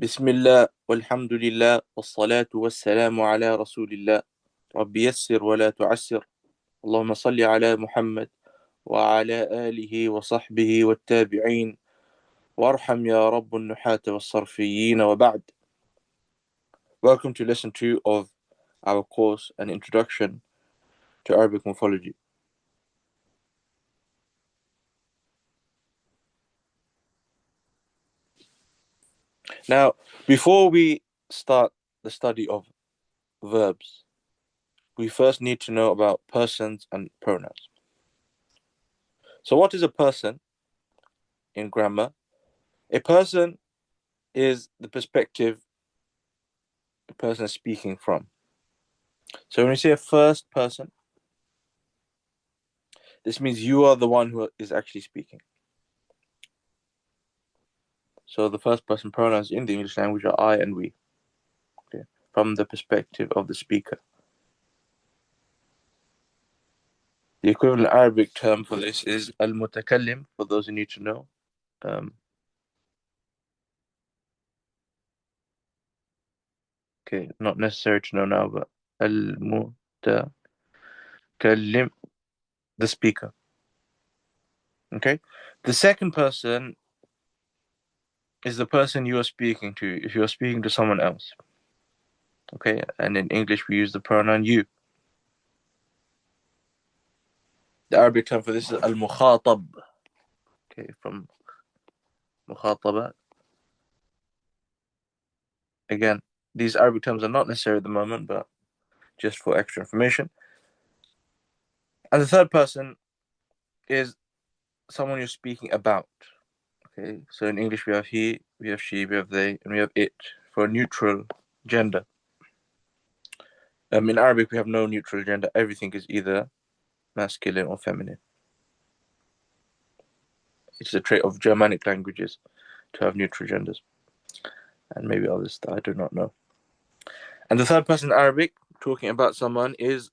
بسم الله والحمد لله والصلاة والسلام على رسول الله. رب يسر ولا تعسر. اللهم صل على محمد وعلى آله وصحبه والتابعين وارحم يا رب النحاة والصرفيين وبعد. Welcome to lesson 2 of our course, An Introduction to Arabic Morphology. Now, before we start the study of verbs, we first need to know about persons and pronouns. So what is a person in grammar? A person is the perspective the person is speaking from. So when we say a first person, this means you are the one who is actually speaking. So the first person pronouns in the English language are I and we, okay, from the perspective of the speaker. The equivalent Arabic term for this is al-mutakallim, for those who need to know. Okay, not necessary to know now, but al-mutakallim, the speaker. Okay, the second person is the person you are speaking to if you are speaking to someone else. Okay, and in English we use the pronoun you. The Arabic term for this is al-mukhatab. Okay, from mukhataba. Again, these Arabic terms are not necessary at the moment, but just for extra information. And the third person is someone you're speaking about. Okay, so in English we have he, we have she, we have they, and we have it for a neutral gender. In Arabic we have no neutral gender. Everything is either masculine or feminine. It's a trait of Germanic languages to have neutral genders, and maybe others that I do not know. And the third person in Arabic, talking about someone, is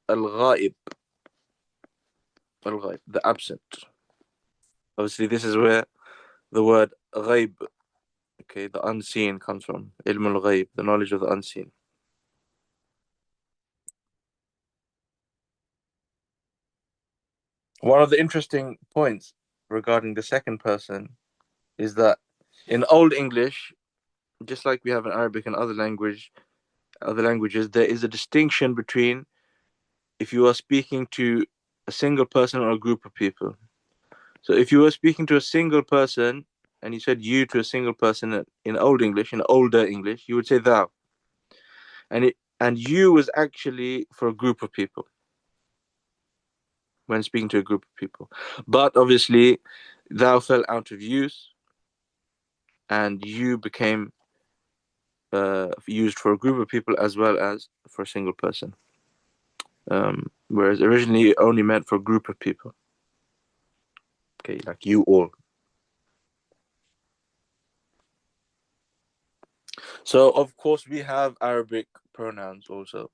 al-ghaib. Al-ghaib, the absent. Obviously, this is where the word ghaib, okay, the unseen, comes from. Ilm al-ghaib, the knowledge of the unseen. One of the interesting points regarding the second person is that in Old English, just like we have in Arabic and other languages, there is a distinction between if you are speaking to a single person or a group of people. So if you were speaking to a single person and you said you to a single person in Old English, in older English, you would say thou. And you was actually for a group of people when speaking to a group of people. But obviously, thou fell out of use and you became used for a group of people as well as for a single person. Whereas originally it only meant for a group of people. Okay, like you all. So, of course, we have Arabic pronouns also.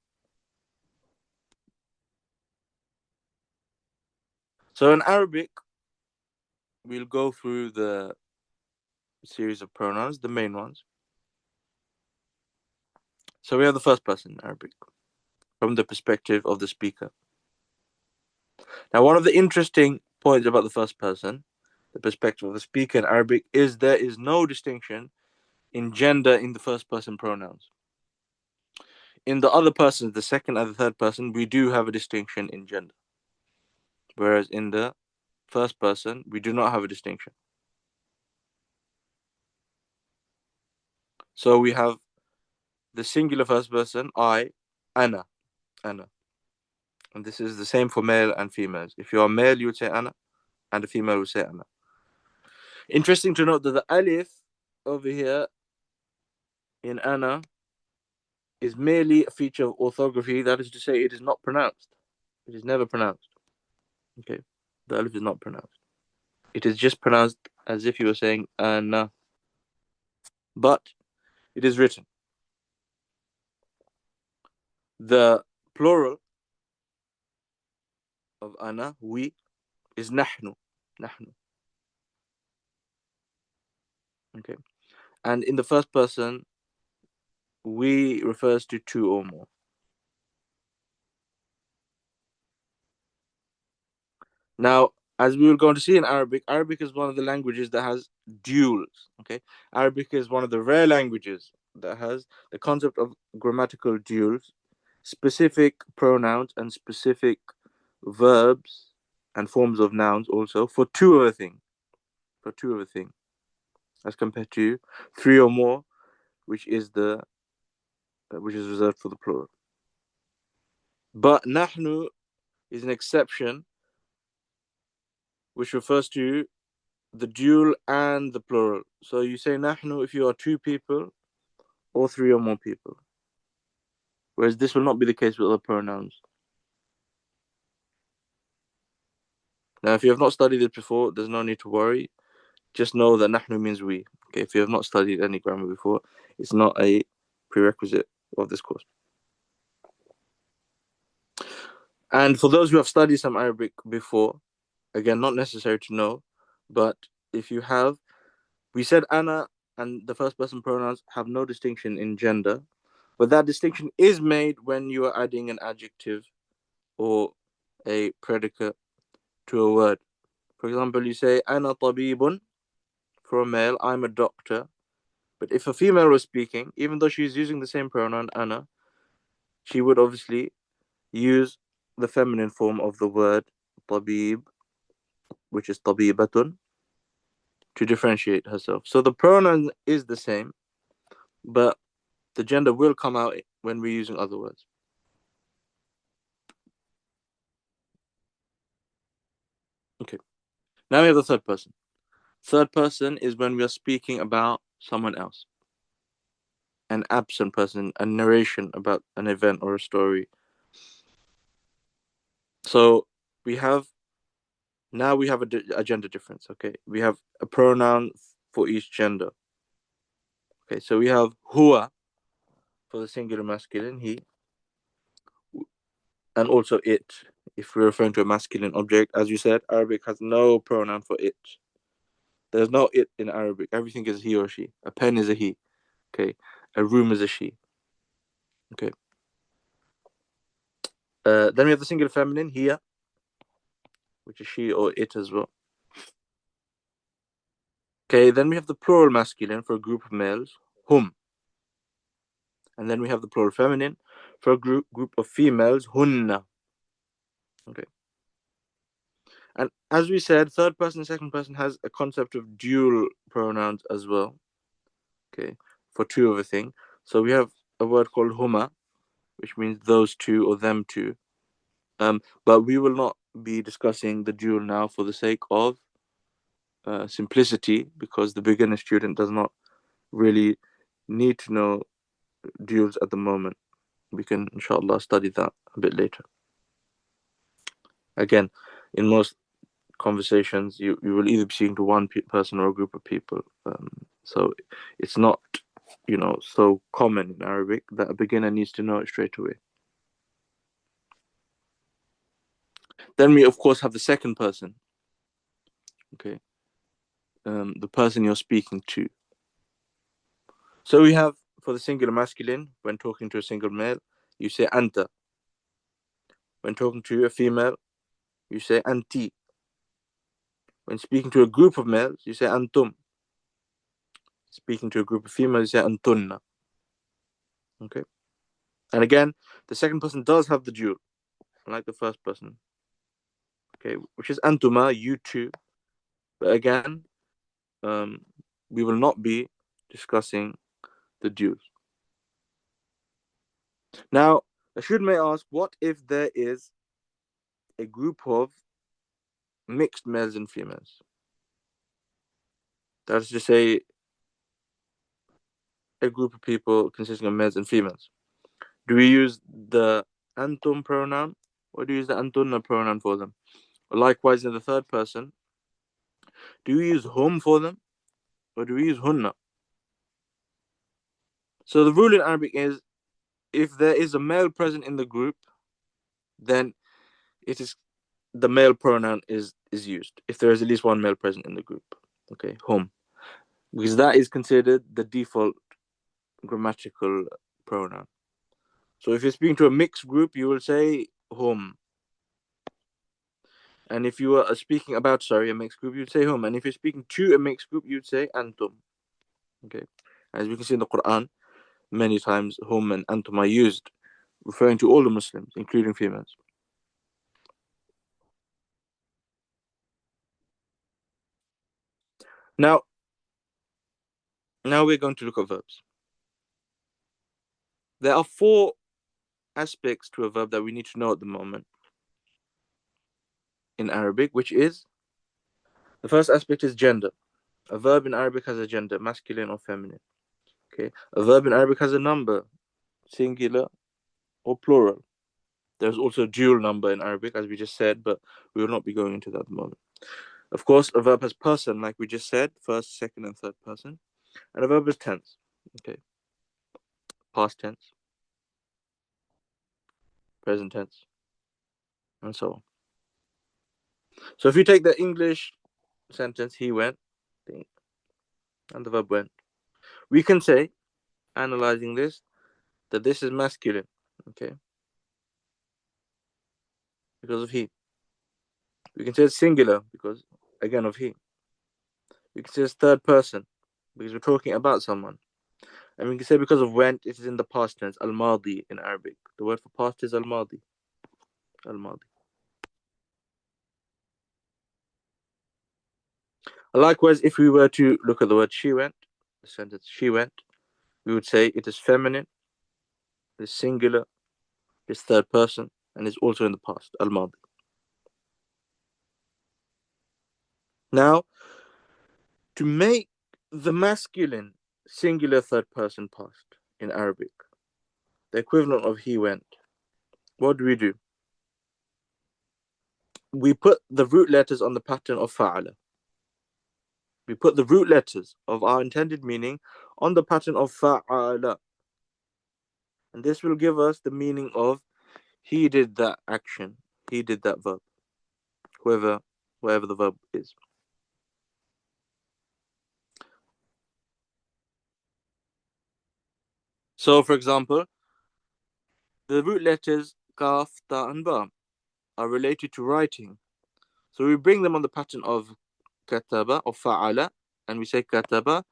So, in Arabic, we'll go through the series of pronouns, the main ones. So, we have the first person in Arabic from the perspective of the speaker. Now, one of the interesting points about the first person, the perspective of the speaker in Arabic, is there is no distinction in gender in the first person pronouns. In the other persons, the second and the third person, we do have a distinction in gender. Whereas in the first person, we do not have a distinction. So we have the singular first person, I, ana, ana. And this is the same for male and females. If you are male, you would say ana, and a female would say ana. Interesting to note that the alif over here in ana is merely a feature of orthography. That is to say, it is not pronounced. It is never pronounced. Okay, the alif is not pronounced. It is just pronounced as if you were saying ana, but it is written. The plural of ana, we, is nahnu, nahnu. Okay, And in the first person, we refers to two or more. Now, as we will go on to see in Arabic, Arabic is one of the languages that has duals. Okay, Arabic is one of the rare languages that has the concept of grammatical duals, specific pronouns and specific verbs and forms of nouns also for two of a thing, as compared to three or more, which is reserved for the plural. But nahnu is an exception, which refers to the dual and the plural. So you say nahnu if you are two people or three or more people. Whereas this will not be the case with other pronouns. Now, if you have not studied it before, there's no need to worry. Just know that nahnu means we. Okay, if you have not studied any grammar before, it's not a prerequisite of this course. And for those who have studied some Arabic before, again, not necessary to know, but if you have, we said ana and the first person pronouns have no distinction in gender, but that distinction is made when you are adding an adjective or a predicate to a word. For example, you say ana tabibun for a male, I'm a doctor. But if a female was speaking, even though she's using the same pronoun ana, she would obviously use the feminine form of the word tabib, which is tabibatun, to differentiate herself. So the pronoun is the same, but the gender will come out when we're using other words. Okay. Now we have the third person. Third person is when we are speaking about someone else, an absent person, a narration about an event or a story. So we have a gender difference. Okay, we have a pronoun for each gender. Okay, so we have huwa for the singular masculine, he, and also it if we're referring to a masculine object. As you said, Arabic has no pronoun for it. There's no it in Arabic. Everything is he or she. A pen is a he. Okay, a room is a she. Okay. Then we have the singular feminine, here, which is she or it as well. Okay, then we have the plural masculine for a group of males, hum. And then we have the plural feminine for a group of females, hunna. Okay. And as we said, third person, second person has a concept of dual pronouns as well. Okay, for two of a thing. So we have a word called huma, which means those two or them two. But we will not be discussing the dual now for the sake of simplicity, because the beginner student does not really need to know duals at the moment. We can, inshallah, study that a bit later. Again, in most conversations, you will either be speaking to one person or a group of people. So it's not, so common in Arabic that a beginner needs to know it straight away. Then we, of course, have the second person. Okay. The person you're speaking to. So we have, for the singular masculine, when talking to a single male, you say anta. When talking to a female, you say anti. When speaking to a group of males, you say antum. Speaking to a group of females, you say antunna. Okay. And again, the second person does have the dual, unlike the first person. Okay, which is antuma, you two. But again, we will not be discussing the duals. Now, a student may ask, what if there is a group of mixed males and females? That is to say, a group of people consisting of males and females. Do we use the antum pronoun or do we use the antunna pronoun for them? Likewise, in the third person, do we use hum for them or do we use hunna? So the rule in Arabic is, if there is a male present in the group, then it is the male pronoun is used. If there is at least one male present in the group, okay, hum. because that is considered the default grammatical pronoun. So if you're speaking to a mixed group, you will say hum. And if you are speaking about, a mixed group, you'd say hum. And if you're speaking to a mixed group, you'd say antum. Okay. As we can see in the Quran, many times hum and antum are used, referring to all the Muslims, including females. Now we're going to look at verbs. There are 4 aspects to a verb that we need to know at the moment in Arabic, which is, the first aspect is gender. A verb in Arabic has a gender, masculine or feminine. Okay. A verb in Arabic has a number, singular or plural. There's also a dual number in Arabic, as we just said, but we will not be going into that at the moment. Of course, a verb has person, like we just said, first, second, and third person. And a verb is tense. Okay. Past tense, present tense, and so on. So if you take the English sentence, he went, and the verb went, we can say, analyzing this, that this is masculine. Okay. Because of he. We can say it's singular because, again, of he. We can say it's third person because we're talking about someone. And we can say because of went, it is in the past tense, al-madi in Arabic. The word for past is al-madi. Al-madi. Likewise, if we were to look at the word she went, the sentence she went, we would say it is feminine, it is singular, it is third person, and is also in the past, al-madi. Now, to make the masculine singular third person past in Arabic, the equivalent of he went, what do? We put the root letters on the pattern of fa'ala. We put the root letters of our intended meaning on the pattern of fa'ala. And this will give us the meaning of he did that action, he did that verb, wherever the verb is. So, for example, the root letters kaf, ta, and ba are related to writing. So we bring them on the pattern of kataba, or fa'ala, and we say kataba.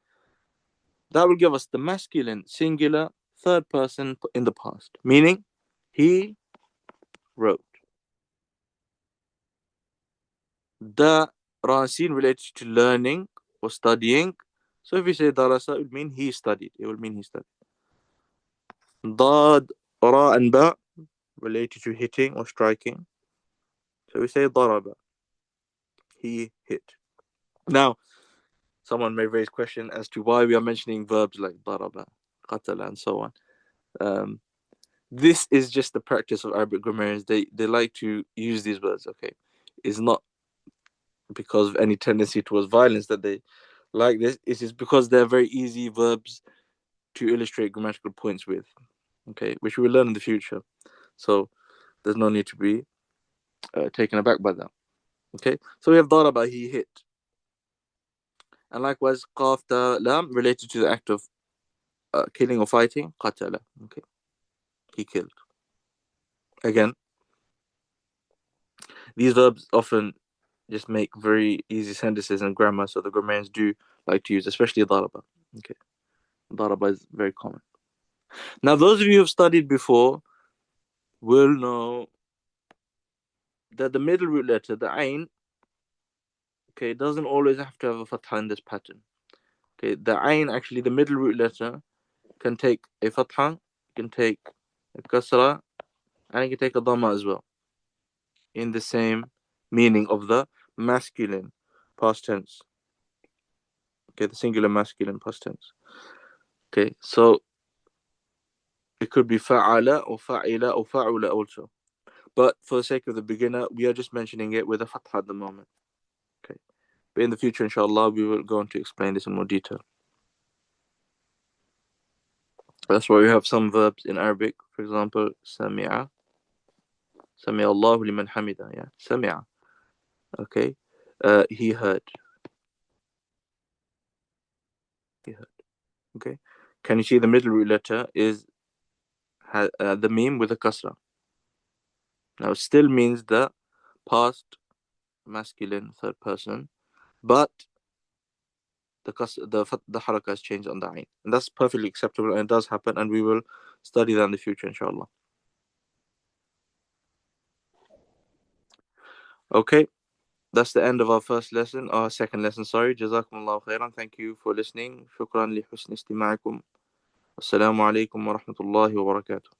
That will give us the masculine, singular, third person in the past, meaning he wrote. The rasin related to learning or studying. So if we say darasa, it would mean he studied. It would mean he studied. Dad, ra, and ba related to hitting or striking. So we say daraba. He hit. Now, someone may raise question as to why we are mentioning verbs like daraba, qatala, and so on. This is just the practice of Arabic grammarians. They like to use these words. Okay, it's not because of any tendency towards violence that they like this. It is because they're very easy verbs to illustrate grammatical points with. Okay, which we will learn in the future. So there's no need to be taken aback by that. Okay, so we have daraba, he hit, and likewise qaf ta lam related to the act of killing or fighting, qatala. Okay, he killed. Again, these verbs often just make very easy sentences and grammar, so the grammarians do like to use, especially daraba. Okay, daraba is very common. Now, those of you who have studied before will know that the middle root letter, the ain, okay, doesn't always have to have a fatha in this pattern. Okay, the ain, actually, the middle root letter, can take a fatha, can take a kasra, and it can take a dhamma as well, in the same meaning of the masculine past tense. Okay, the singular masculine past tense. Okay, so it could be fa'ala or fa'ila or fa'ula also. But for the sake of the beginner, we are just mentioning it with a fatha at the moment. Okay, but in the future, inshallah, we will go on to explain this in more detail. That's why we have some verbs in Arabic. For example, sami'a. Sami'a Allahu liman hamida. Yeah, sami'a. Okay, he heard. He heard. Okay. Can you see the middle root letter is the meme with a kasra? Now it still means the past masculine third person, but the haraka has changed on the ain, and that's perfectly acceptable, and it does happen, and we will study that in the future, inshallah. Okay, that's the end of our second lesson. Sorry, jazakumullahu khairan. Thank you for listening. Shukran li husni istima'akum. Assalamu alaikum wa rahmatullahi wa barakatuh.